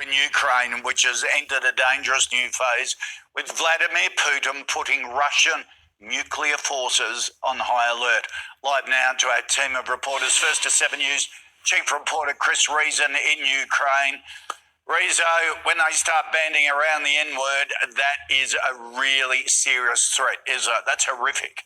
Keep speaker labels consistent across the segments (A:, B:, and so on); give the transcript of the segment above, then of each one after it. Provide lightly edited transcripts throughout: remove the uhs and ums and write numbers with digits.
A: in Ukraine, which has entered a dangerous new phase, with Vladimir Putin putting Russian nuclear forces on high alert. Live now to our team of reporters. First to 7 News Chief Reporter Chris Reason in Ukraine. Rezo, when they start banding around the N-word, that is a really serious threat, is it? That's horrific.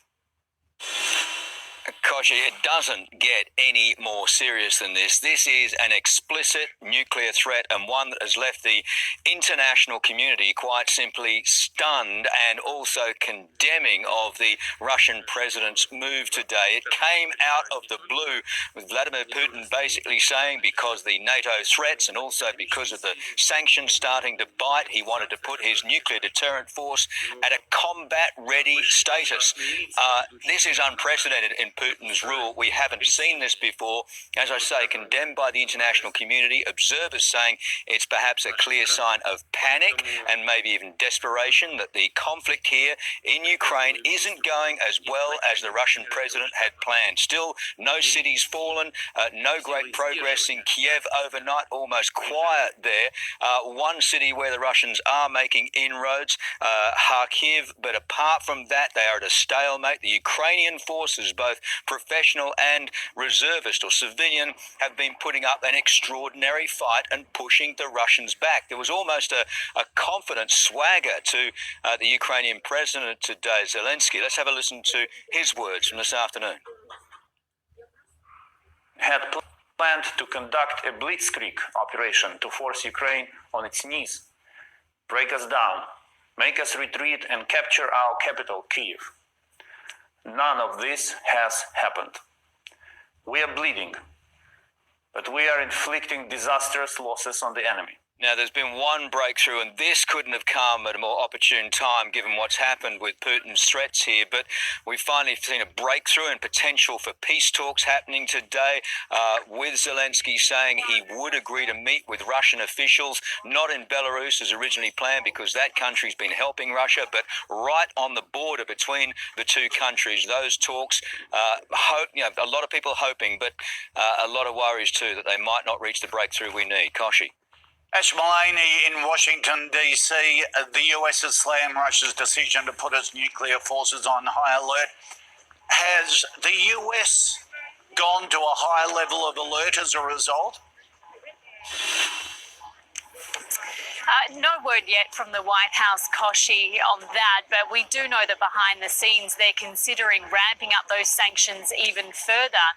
B: Koshi, it doesn't get any more serious than this. This is an explicit nuclear threat, and one that has left the international community quite simply stunned and also condemning of the Russian president's move today. It came out of the blue, with Vladimir Putin basically saying because the NATO threats and also because of the sanctions starting to bite, he wanted to put his nuclear deterrent force at a combat-ready status. This is unprecedented in Putin's rule. We haven't seen this before. As I say, condemned by the international community, observers saying it's perhaps a clear sign of panic and maybe even desperation that the conflict here in Ukraine isn't going as well as the Russian president had planned. Still, no cities fallen, no great progress in Kiev overnight, almost quiet there. One city where the Russians are making inroads, Kharkiv, but apart from that, they are at a stalemate. The Ukrainian forces, both professional and reservist or civilian, have been putting up an extraordinary fight and pushing the Russians back. There was almost a confident swagger to the Ukrainian president today, Zelensky. Let's have a listen to his words from this afternoon.
C: Had planned to conduct a blitzkrieg operation to force Ukraine on its knees, break us down, make us retreat and capture our capital, Kyiv. None of this has happened. We are bleeding, but we are inflicting disastrous losses on the enemy.
B: Now, there's been one breakthrough, and this couldn't have come at a more opportune time given what's happened with Putin's threats here, but we've finally seen a breakthrough and potential for peace talks happening today, with Zelensky saying he would agree to meet with Russian officials, not in Belarus as originally planned because that country's been helping Russia, but right on the border between the two countries. Those talks, a lot of people hoping, but a lot of worries too that they might not reach the breakthrough we need. Koshi.
A: Ash Mullaney in Washington, D.C. The U.S. has slammed Russia's decision to put its nuclear forces on high alert. Has the U.S. gone to a high level of alert as a result?
D: No word yet from the White House, Koshi, on that, but we do know that behind the scenes they're considering ramping up those sanctions even further,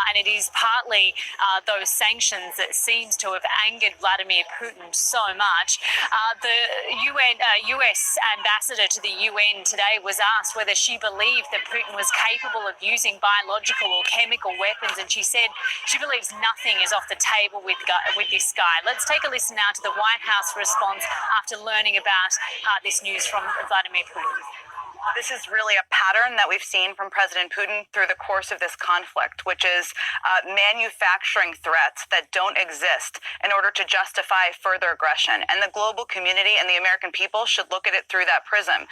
D: and it is partly those sanctions that seems to have angered Vladimir Putin so much. The US ambassador to the UN today was asked whether she believed that Putin was capable of using biological or chemical weapons, and she said she believes nothing is off the table with this guy. Let's take a listen now to the White House response after learning about this news from Vladimir Putin.
E: This is really a pattern that we've seen from President Putin through the course of this conflict, which is manufacturing threats that don't exist in order to justify further aggression. And the global community and the American people should look at it through that prism.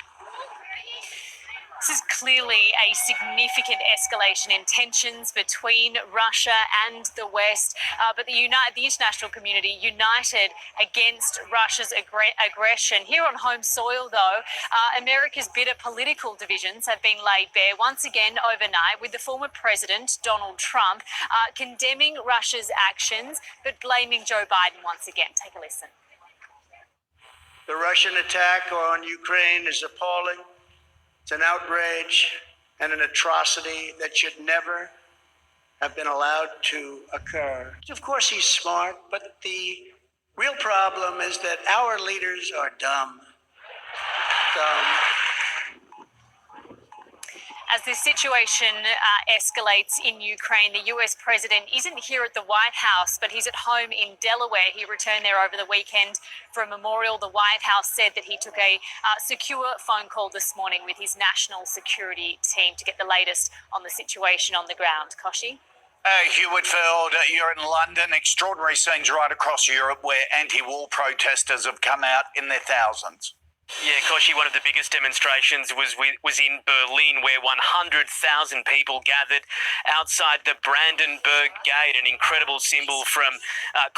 D: This is clearly a significant escalation in tensions between Russia and the West, but the international community united against Russia's aggression. Here on home soil, though, America's bitter political divisions have been laid bare once again overnight, with the former president, Donald Trump, condemning Russia's actions, but blaming Joe Biden once again. Take a listen.
F: The Russian attack on Ukraine is appalling. It's an outrage and an atrocity that should never have been allowed to occur. Of course, he's smart, but the real problem is that our leaders are dumb.
D: As the situation escalates in Ukraine, the US president isn't here at the White House, but he's at home in Delaware. He returned there over the weekend for a memorial. The White House said that he took a secure phone call this morning with his national security team to get the latest on the situation on the ground. Koshi?
A: Hugh Whitfield, you're in London. Extraordinary scenes right across Europe where anti-war protesters have come out in their thousands.
G: Yeah, Koshi, one of the biggest demonstrations was in Berlin, where 100,000 people gathered outside the Brandenburg Gate, an incredible symbol from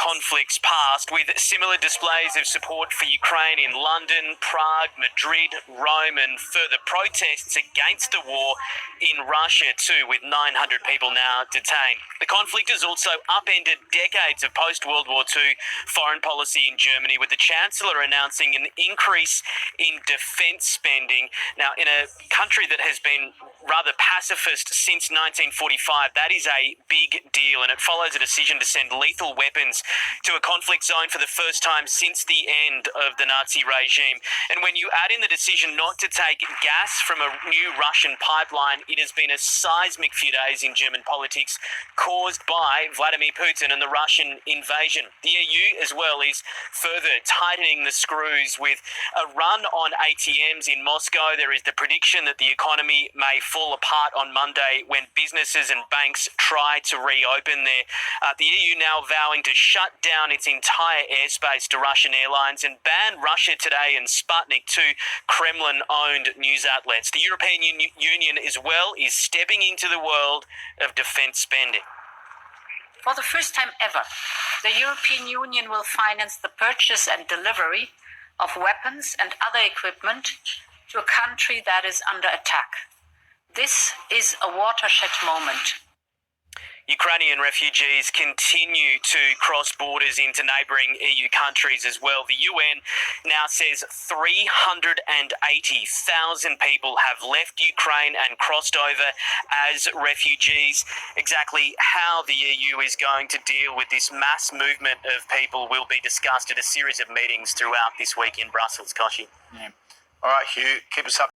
G: conflicts past, with similar displays of support for Ukraine in London, Prague, Madrid, Rome, and further protests against the war in Russia too, with 900 people now detained. The conflict has also upended decades of post-World War II foreign policy in Germany, with the Chancellor announcing an increase in defence spending. Now, in a country that has been rather pacifist since 1945, that is a big deal, and it follows a decision to send lethal weapons to a conflict zone for the first time since the end of the Nazi regime. And when you add in the decision not to take gas from a new Russian pipeline, it has been a seismic few days in German politics caused by Vladimir Putin and the Russian invasion. The EU as well is further tightening the screws with a run on ATMs in Moscow. There is the prediction that the economy may fall apart on Monday when businesses and banks try to reopen there. The EU now vowing to shut down its entire airspace to Russian airlines and ban Russia Today and Sputnik, two Kremlin-owned news outlets. The European Union as well is stepping into the world of defence spending.
H: For the first time ever, the European Union will finance the purchase and delivery of weapons and other equipment to a country that is under attack. This is a watershed moment.
G: Ukrainian refugees continue to cross borders into neighbouring EU countries as well. The UN now says 380,000 people have left Ukraine and crossed over as refugees. Exactly how the EU is going to deal with this mass movement of people will be discussed at a series of meetings throughout this week in Brussels, Koshi.
A: Yeah. All right, Hugh, keep us up.